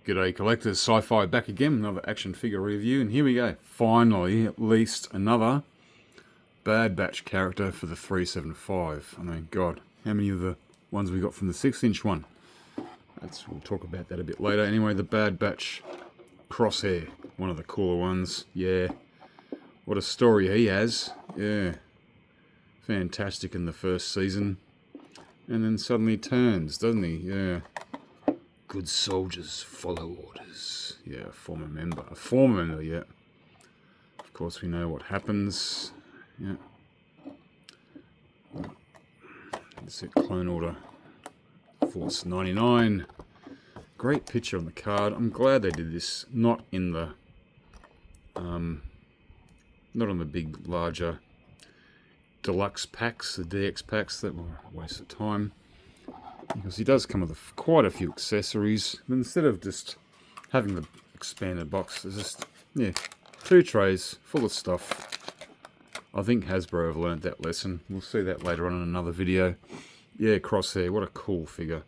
G'day collectors, Sci-Fi back again, another action figure review, and here we go. Finally, at least another Bad Batch character for the 375. I mean, God, how many of the ones we got from the 6-inch one? We'll talk about that a bit later. Anyway, the Bad Batch Crosshair, one of the cooler ones. Yeah, what a story he has. Yeah, fantastic in the first season, and then suddenly turns, doesn't he? Yeah. Good soldiers follow orders. Yeah, a former member, yeah. Of course, we know what happens. Yeah. That's it, Clone Order Force 99. Great picture on the card. I'm glad they did this, not in the, not on the big, larger deluxe packs, the DX packs. That were a waste of time. Because he does come with quite a few accessories. But instead of just having the expanded box, there's just, yeah, 2 trays full of stuff. I think Hasbro have learnt that lesson. We'll see that later on in another video. Yeah, Crosshair, what a cool figure.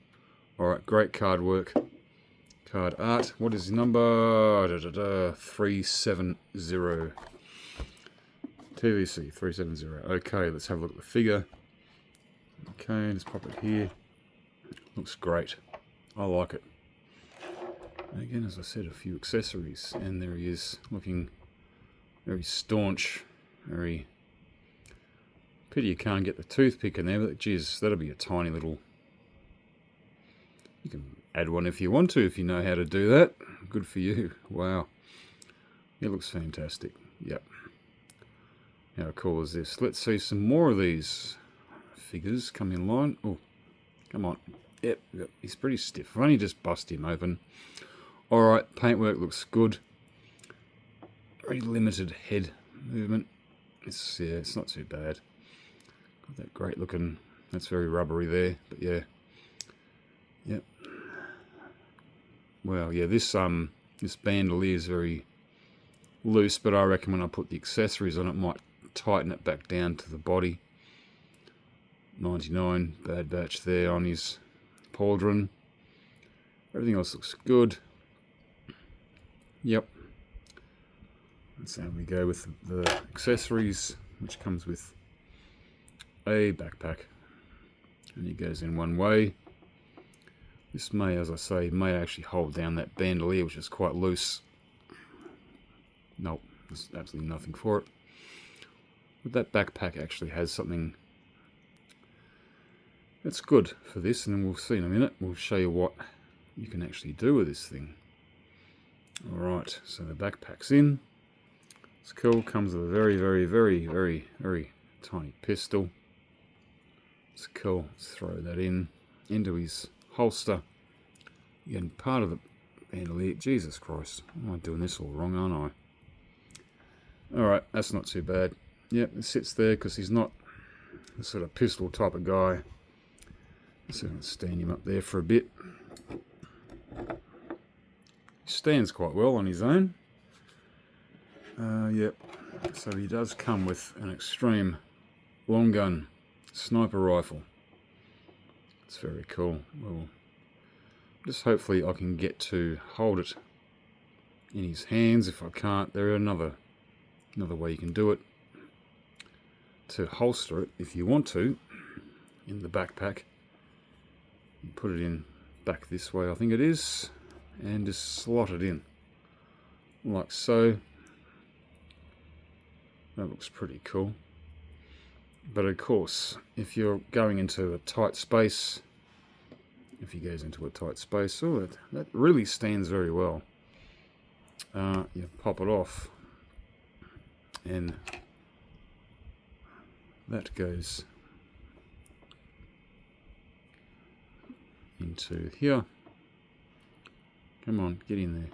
Alright, great card work. Card art. What is his number? 370. TVC 370. Okay, let's have a look at the figure. Okay, let's pop it here. Looks great. I like it. And again, as I said, a few accessories. And there he is, looking very staunch. Very... Pity you can't get the toothpick in there, but geez, that'll be a tiny little... You can add one if you want to, if you know how to do that. Good for you. Wow. It looks fantastic. Yep. How cool is this? Let's see some more of these figures come in line. Oh, come on. Yep, he's pretty stiff. I've only just bust him open. Alright, paintwork looks good. Very limited head movement. It's not too bad. Got that great looking, that's very rubbery there, but yeah. Yep. Well, yeah, this bandolier is very loose, but I reckon when I put the accessories on it, might tighten it back down to the body. 99, Bad Batch there on his pauldron. Everything else looks good. Yep. That's how we go with the accessories, which comes with a backpack. And it goes in one way. This may, as I say, may actually hold down that bandolier, which is quite loose. Nope, there's absolutely nothing for it. But that backpack actually has something that's good for this, and then we'll see in a minute. We'll show you what you can actually do with this thing. Alright, so the backpack's in. It's cool, comes with a very, very, very, very, very tiny pistol. It's cool. Let's throw that into his holster. Again, part of the bandolier. Jesus Christ, am I doing this all wrong, aren't I? Alright, that's not too bad. Yep, it sits there because he's not the sort of pistol type of guy. So let's stand him up there for a bit. He stands quite well on his own. Yep, so he does come with an extreme long gun sniper rifle. It's very cool. Well, just hopefully I can get to hold it in his hands. If I can't, there is another way you can do it. To holster it, if you want to, in the backpack. You put it in back this way, I think it is, and just slot it in like so. That looks pretty cool. But of course, if you're going into a tight space, if he goes into a tight space, oh, that really stands very well. You pop it off, and that goes into here. Come on, get in there.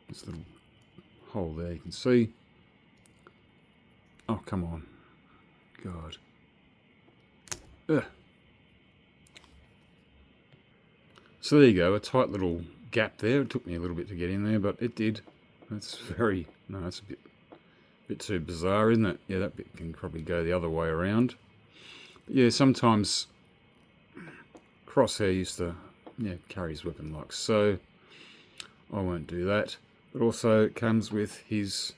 This little hole there, you can see. Oh, come on. God. Ugh. So there you go, a tight little gap there. It took me a little bit to get in there, but it did. That's very... No, that's a bit too bizarre, isn't it? Yeah, that bit can probably go the other way around. But yeah, sometimes Crosshair used to yeah, carries weapon lock. So I won't do that. But also it comes with his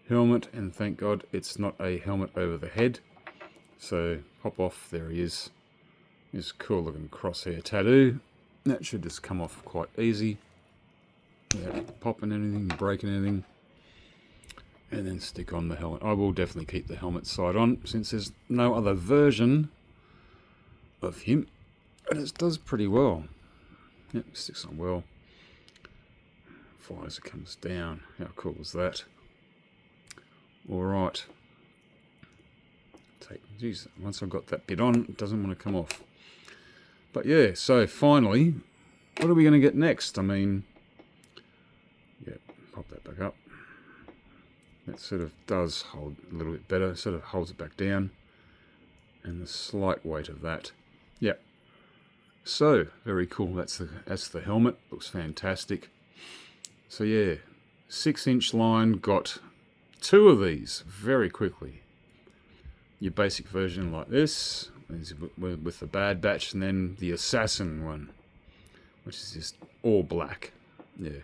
helmet, and thank God it's not a helmet over the head. So pop off, there he is. His cool looking crosshair tattoo. That should just come off quite easy. Without popping anything, breaking anything. And then stick on the helmet. I will definitely keep the helmet side on since there's no other version of him. And it does pretty well. Yep, sticks on well. Flies, it comes down. How cool is that? Alright. Geez, once I've got that bit on, it doesn't want to come off. But yeah, so finally, what are we going to get next? I mean, yeah, pop that back up. That sort of does hold a little bit better, sort of holds it back down. And the slight weight of that. Yep. So, very cool. That's the helmet. Looks fantastic. So yeah, 6-inch line, got 2 of these very quickly. Your basic version like this, with the Bad Batch, and then the Assassin one, which is just all black. Yeah.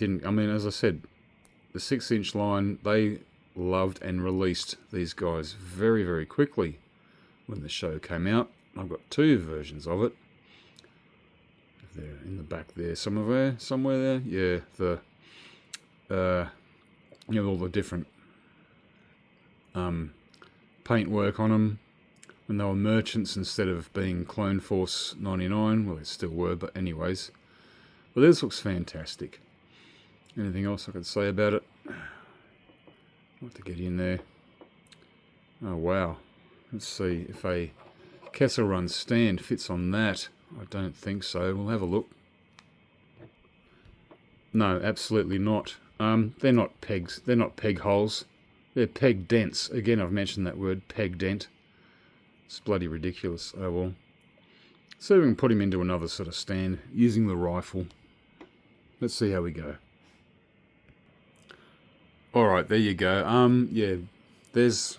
I mean, as I said, the 6-inch line, they loved and released these guys very, very quickly when the show came out. I've got 2 versions of it. They're in the back there, somewhere there. Yeah, all the different paintwork on them when they were merchants instead of being Clone Force 99. Well, they still were, but anyways. Well, this looks fantastic. Anything else I could say about it? What to get in there? Oh wow! Let's see if a Kessel Run stand fits on that. I don't think so. We'll have a look. No, absolutely not. They're not pegs. They're not peg holes. They're peg dents. Again, I've mentioned that word, peg dent. It's bloody ridiculous. Oh well. So we can put him into another sort of stand using the rifle. Let's see how we go. Alright, there you go. Yeah, there's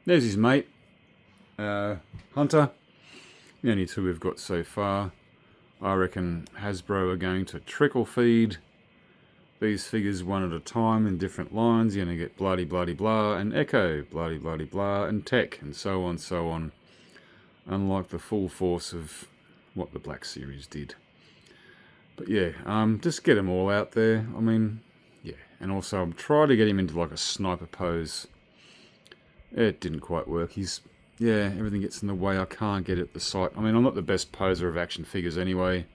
his mate, Hunter. The only 2 we've got so far. I reckon Hasbro are going to trickle feed these figures one at a time in different lines. You're going to get bloody bloody blah and Echo, bloody bloody blah and Tech, and so on, so on. Unlike the full force of what the Black Series did. But yeah, just get them all out there. I mean, yeah. And also, I'm trying to get him into like a sniper pose. It didn't quite work. Yeah, everything gets in the way. I can't get at the sight. I mean, I'm not the best poser of action figures anyway.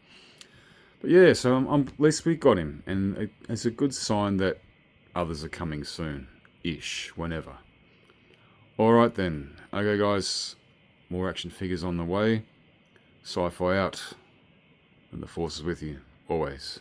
But yeah, so at least we got him. And it's a good sign that others are coming soon. Ish, whenever. Alright then. Okay guys, more action figures on the way. Sci-fi out. And the Force is with you, always.